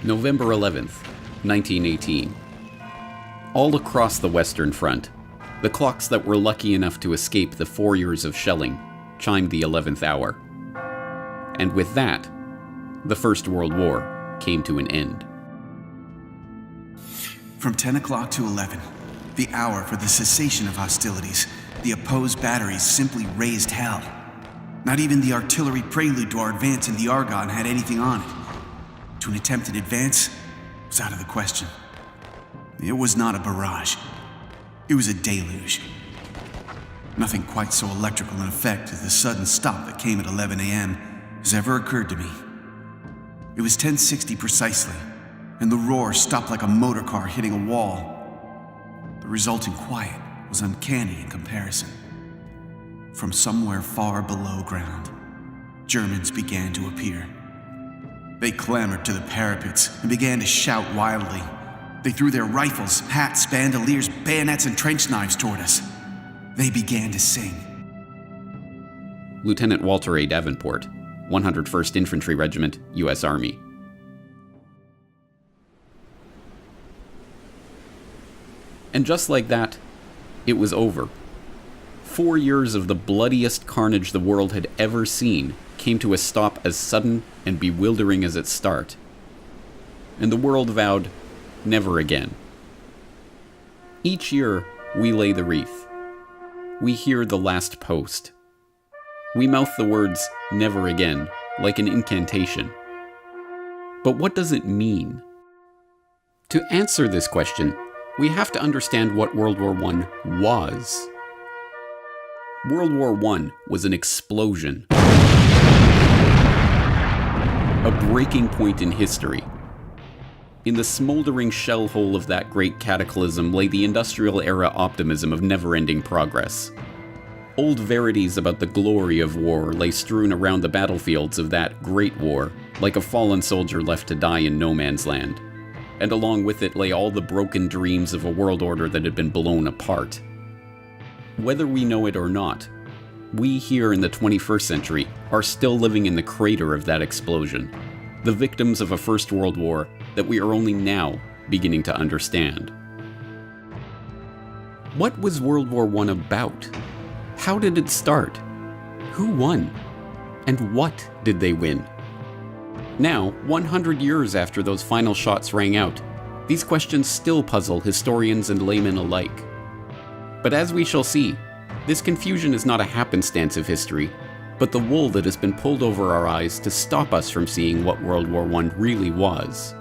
November 11th, 1918. All across the Western Front, the clocks that were lucky enough to escape the 4 years of shelling chimed the 11th hour. And with that, the First World War came to an end. From 10 o'clock to 11, the hour for the cessation of hostilities, the opposed batteries simply raised hell. Not even the artillery prelude to our advance in the Argonne had anything on it. To an attempted advance was out of the question. It was not a barrage. It was a deluge. Nothing quite so electrical in effect as the sudden stop that came at 11 a.m. has ever occurred to me. It was 10:60 precisely, and the roar stopped like a motor car hitting a wall. The resulting quiet was uncanny in comparison. From somewhere far below ground, Germans began to appear. They clambered to the parapets and began to shout wildly. They threw their rifles, hats, bandoliers, bayonets, and trench knives toward us. They began to sing. Lieutenant Walter A. Davenport, 101st Infantry Regiment, U.S. Army. And just like that, it was over. 4 years of the bloodiest carnage the world had ever seen came to a stop as sudden and bewildering as its start. And the world vowed, never again. Each year, we lay the wreath. We hear the last post. We mouth the words, never again, like an incantation. But what does it mean? To answer this question, we have to understand what World War I was. World War I was an explosion. A breaking point in history. In the smoldering shell hole of that great cataclysm lay the industrial era optimism of never-ending progress. Old verities about the glory of war lay strewn around the battlefields of that great war, like a fallen soldier left to die in no man's land. And along with it lay all the broken dreams of a world order that had been blown apart. Whether we know it or not, we here in the 21st century are still living in the crater of that explosion, the victims of a First World War that we are only now beginning to understand. What was World War I about? How did it start? Who won? And what did they win? Now, 100 years after those final shots rang out, these questions still puzzle historians and laymen alike. But as we shall see, this confusion is not a happenstance of history, but the wool that has been pulled over our eyes to stop us from seeing what World War I really was.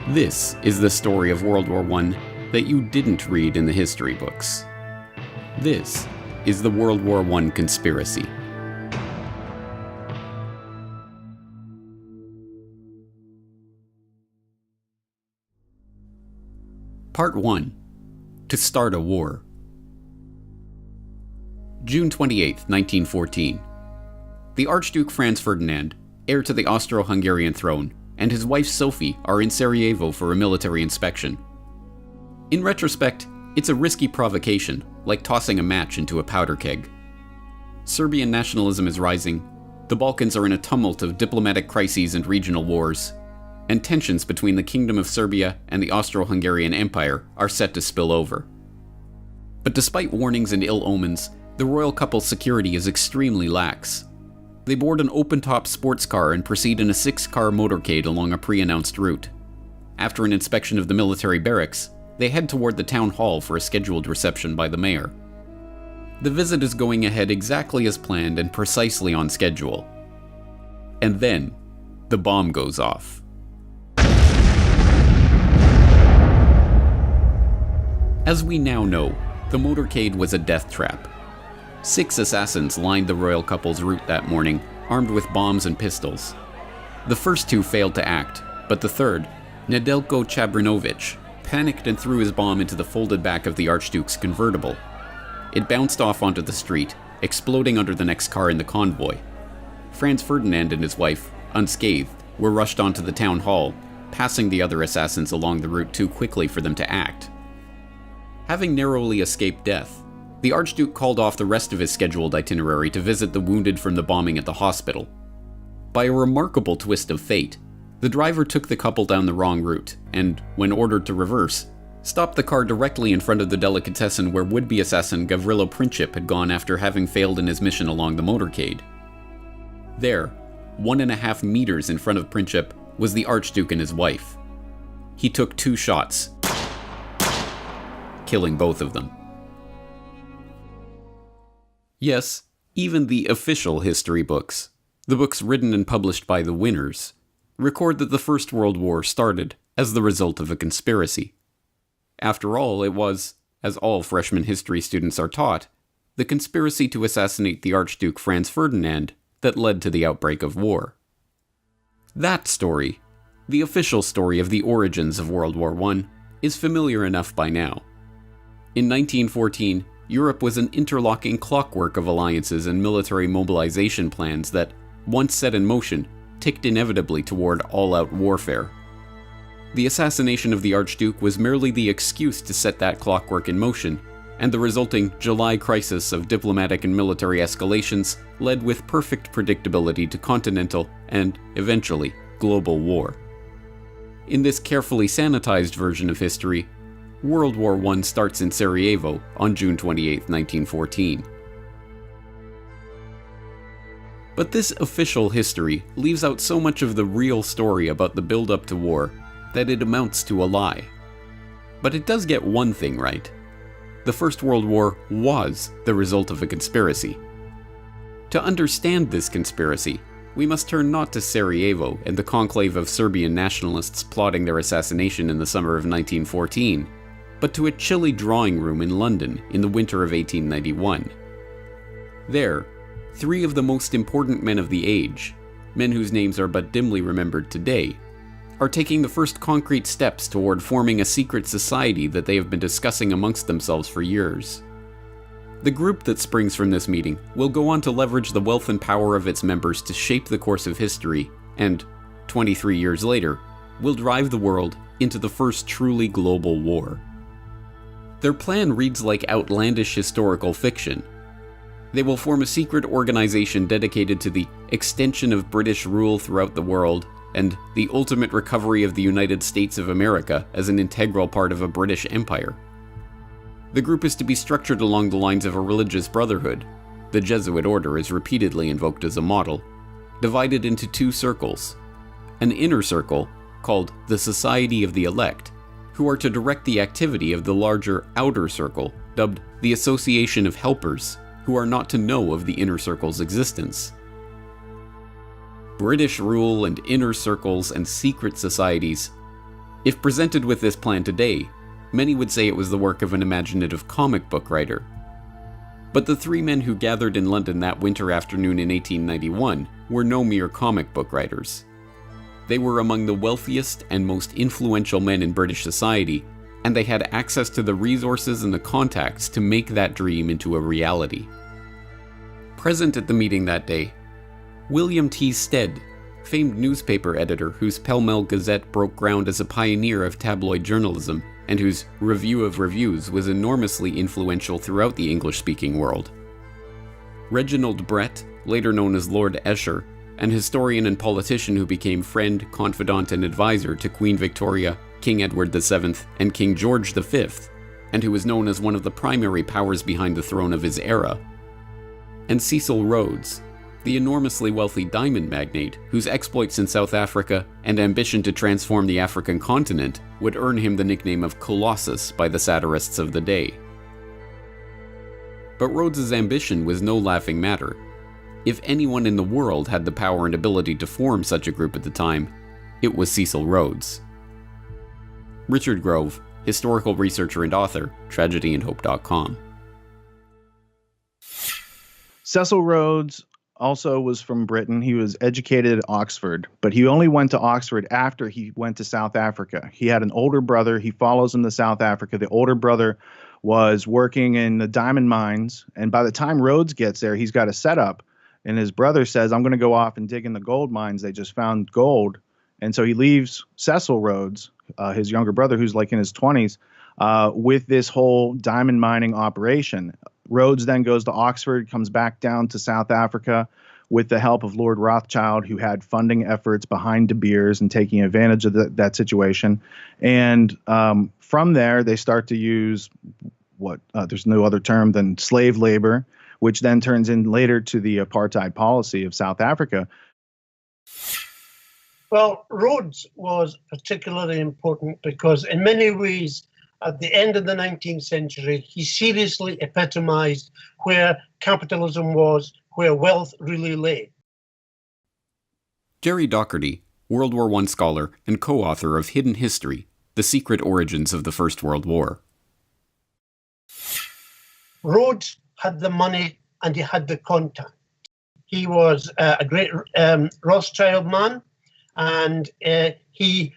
This is the story of World War I that you didn't read in the history books. This is the World War I conspiracy. Part 1. To start a war. June 28, 1914. The Archduke Franz Ferdinand, heir to the Austro-Hungarian throne, and his wife Sophie are in Sarajevo for a military inspection. In retrospect, it's a risky provocation, like tossing a match into a powder keg. Serbian nationalism is rising, the Balkans are in a tumult of diplomatic crises and regional wars, and tensions between the Kingdom of Serbia and the Austro-Hungarian Empire are set to spill over. But despite warnings and ill omens, the royal couple's security is extremely lax. They board an open-top sports car and proceed in a 6-car motorcade along a pre-announced route. After an inspection of the military barracks, they head toward the town hall for a scheduled reception by the mayor. The visit is going ahead exactly as planned and precisely on schedule. And then, the bomb goes off. As we now know, the motorcade was a death trap. 6 assassins lined the royal couple's route that morning, armed with bombs and pistols. The first 2 failed to act, but the third, Nedeljko Chabrinovic, panicked and threw his bomb into the folded back of the Archduke's convertible. It bounced off onto the street, exploding under the next car in the convoy. Franz Ferdinand and his wife, unscathed, were rushed onto the town hall, passing the other assassins along the route too quickly for them to act. Having narrowly escaped death, the Archduke called off the rest of his scheduled itinerary to visit the wounded from the bombing at the hospital. By a remarkable twist of fate, The driver took the couple down the wrong route, and, when ordered to reverse, stopped the car directly in front of the delicatessen where would-be assassin Gavrilo Princip had gone after having failed in his mission along the motorcade. There, 1.5 meters in front of Princip, was the Archduke and his wife. He took 2 shots, killing both of them. Yes, even the official history books, the books written and published by the winners, record that the First World War started as the result of a conspiracy. After all, it was, as all freshman history students are taught, the conspiracy to assassinate the Archduke Franz Ferdinand that led to the outbreak of war. That story, the official story of the origins of World War I, is familiar enough by now. In 1914, Europe was an interlocking clockwork of alliances and military mobilization plans that, once set in motion, ticked inevitably toward all-out warfare. The assassination of the Archduke was merely the excuse to set that clockwork in motion, and the resulting July crisis of diplomatic and military escalations led with perfect predictability to continental and, eventually, global war. In this carefully sanitized version of history, World War I starts in Sarajevo on June 28, 1914. But this official history leaves out so much of the real story about the build-up to war that it amounts to a lie. But it does get one thing right. The First World War was the result of a conspiracy. To understand this conspiracy, we must turn not to Sarajevo and the conclave of Serbian nationalists plotting their assassination in the summer of 1914, but to a chilly drawing room in London in the winter of 1891. There, 3 of the most important men of the age, men whose names are but dimly remembered today, are taking the first concrete steps toward forming a secret society that they have been discussing amongst themselves for years. The group that springs from this meeting will go on to leverage the wealth and power of its members to shape the course of history, and, 23 years later, will drive the world into the first truly global war. Their plan reads like outlandish historical fiction. They will form a secret organization dedicated to the extension of British rule throughout the world and the ultimate recovery of the United States of America as an integral part of a British empire. The group is to be structured along the lines of a religious brotherhood. The Jesuit order is repeatedly invoked as a model, divided into 2 circles. An inner circle, called the Society of the Elect, who are to direct the activity of the larger outer circle, dubbed the Association of Helpers, who are not to know of the inner circle's existence. British rule and inner circles and secret societies. If presented with this plan today, many would say it was the work of an imaginative comic book writer. But the 3 men who gathered in London that winter afternoon in 1891 were no mere comic book writers. They were among the wealthiest and most influential men in British society, and they had access to the resources and the contacts to make that dream into a reality. Present at the meeting that day, William T. Stead, famed newspaper editor whose Pall Mall Gazette broke ground as a pioneer of tabloid journalism and whose Review of Reviews was enormously influential throughout the English-speaking world. Reginald Brett, later known as Lord Esher, an historian and politician who became friend, confidant, and advisor to Queen Victoria, King Edward VII, and King George V, and who was known as one of the primary powers behind the throne of his era. And Cecil Rhodes, the enormously wealthy diamond magnate whose exploits in South Africa and ambition to transform the African continent would earn him the nickname of Colossus by the satirists of the day. But Rhodes's ambition was no laughing matter. If anyone in the world had the power and ability to form such a group at the time, it was Cecil Rhodes. Richard Grove, historical researcher and author, tragedyandhope.com. Cecil Rhodes also was from Britain. He was educated at Oxford, but he only went to Oxford after he went to South Africa. He had an older brother. He follows him to South Africa. The older brother was working in the diamond mines, and by the time Rhodes gets there, he's got a setup, and his brother says, I'm going to go off and dig in the gold mines. They just found gold. And so he leaves Cecil Rhodes, his younger brother, who's like in his 20s, with this whole diamond mining operation. Rhodes then goes to Oxford, comes back down to South Africa, with the help of Lord Rothschild, who had funding efforts behind De Beers and taking advantage of that situation. And from there, they start to use there's no other term than slave labor, which then turns in later to the apartheid policy of South Africa. Well, Rhodes was particularly important because in many ways, at the end of the 19th century, he seriously epitomized where capitalism was, where wealth really lay. Jerry Docherty, World War I scholar and co-author of Hidden History, The Secret Origins of the First World War. Rhodes had the money and he had the contact. He was a great Rothschild man, and his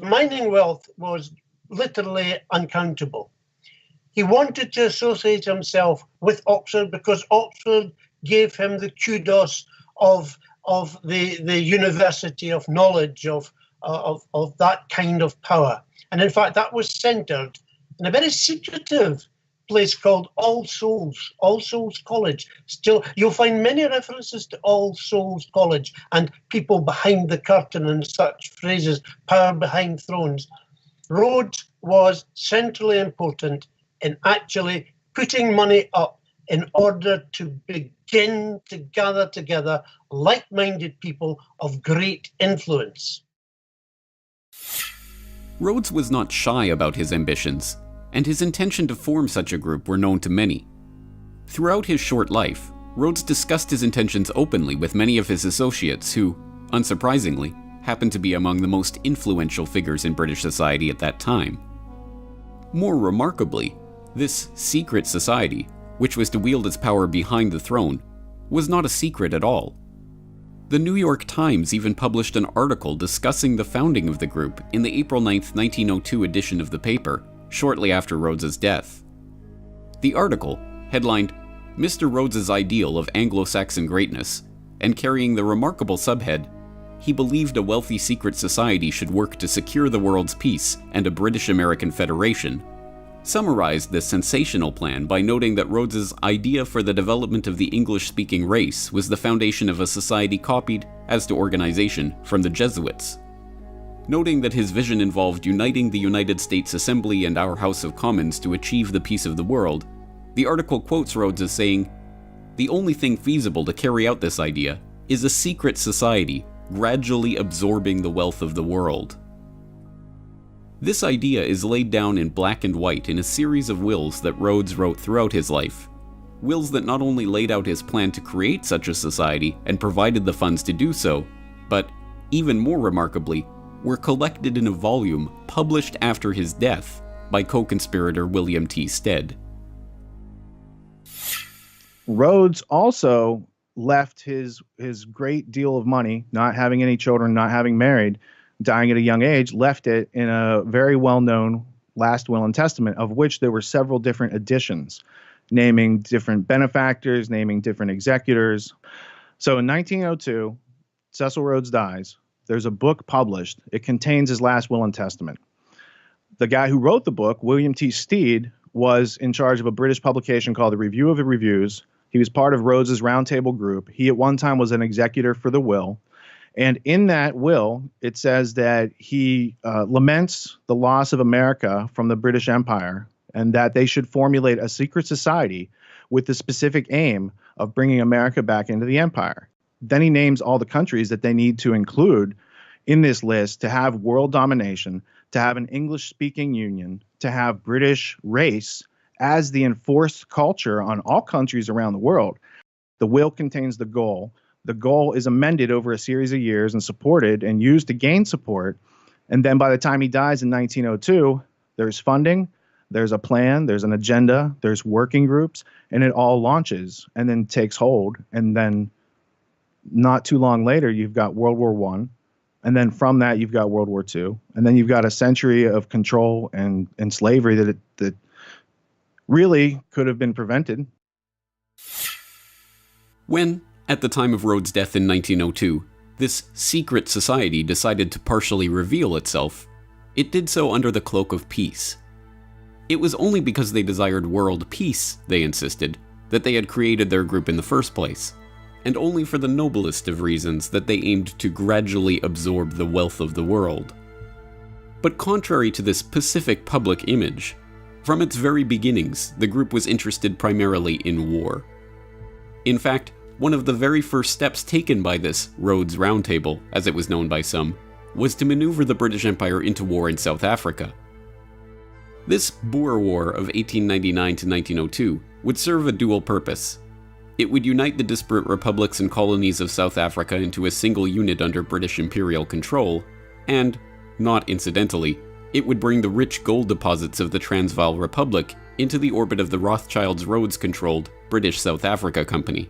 mining wealth was literally uncountable. He wanted to associate himself with Oxford because Oxford gave him the kudos of the university of knowledge, of that kind of power. And in fact, that was centered in a very secretive place called All Souls College. Still, you'll find many references to All Souls College and people behind the curtain and such phrases, power behind thrones. Rhodes was centrally important in actually putting money up in order to begin to gather together like-minded people of great influence. Rhodes was not shy about his ambitions, and his intention to form such a group were known to many. Throughout his short life, Rhodes discussed his intentions openly with many of his associates who, unsurprisingly, happened to be among the most influential figures in British society at that time. More remarkably, this secret society, which was to wield its power behind the throne, was not a secret at all. The New York Times even published an article discussing the founding of the group in the April 9, 1902 edition of the paper, shortly after Rhodes's death. The article, headlined "Mr. Rhodes's Ideal of Anglo-Saxon Greatness," and carrying the remarkable subhead, "He believed a wealthy secret society should work to secure the world's peace and a British-American federation," summarized this sensational plan by noting that Rhodes's idea for the development of the English-speaking race was the foundation of a society copied, as to organization, from the Jesuits. Noting that his vision involved uniting the United States Assembly and our House of Commons to achieve the peace of the world, the article quotes Rhodes as saying, "The only thing feasible to carry out this idea is a secret society gradually absorbing the wealth of the world." This idea is laid down in black and white in a series of wills that Rhodes wrote throughout his life. Wills that not only laid out his plan to create such a society and provided the funds to do so, but, even more remarkably, were collected in a volume published after his death by co-conspirator William T. Stead. Rhodes also left his great deal of money, not having any children, not having married, dying at a young age, left it in a very well-known last will and testament, of which there were several different editions, naming different benefactors, naming different executors. So in 1902, Cecil Rhodes dies. There's a book published. It contains his last will and testament. The guy who wrote the book, William T. Stead, was in charge of a British publication called the Review of the Reviews. He was part of Rhodes's roundtable group. He at one time was an executor for the will. And in that will, it says that he laments the loss of America from the British Empire and that they should formulate a secret society with the specific aim of bringing America back into the empire. Then he names all the countries that they need to include in this list to have world domination, to have an English-speaking union, to have British race as the enforced culture on all countries around the world. The will contains the goal. The goal is amended over a series of years and supported and used to gain support. And then by the time he dies in 1902, there's funding, there's a plan, there's an agenda, there's working groups, and it all launches and then takes hold. And then not too long later, you've got World War I. And then from that, you've got World War II. And then you've got a century of control and slavery that really could have been prevented. When, at the time of Rhodes' death in 1902, this secret society decided to partially reveal itself, it did so under the cloak of peace. It was only because they desired world peace, they insisted, that they had created their group in the first place. and only for the noblest of reasons that they aimed to gradually absorb the wealth of the world. But contrary to this pacific public image, from its very beginnings, the group was interested primarily in war. In fact, one of the very first steps taken by this Rhodes Roundtable, as it was known by some, was to maneuver the British Empire into war in South Africa. This Boer War of 1899 to 1902 would serve a dual purpose. It would unite the disparate republics and colonies of South Africa into a single unit under British imperial control, and, not incidentally, it would bring the rich gold deposits of the Transvaal Republic into the orbit of the Rothschilds' Rhodes-controlled British South Africa Company.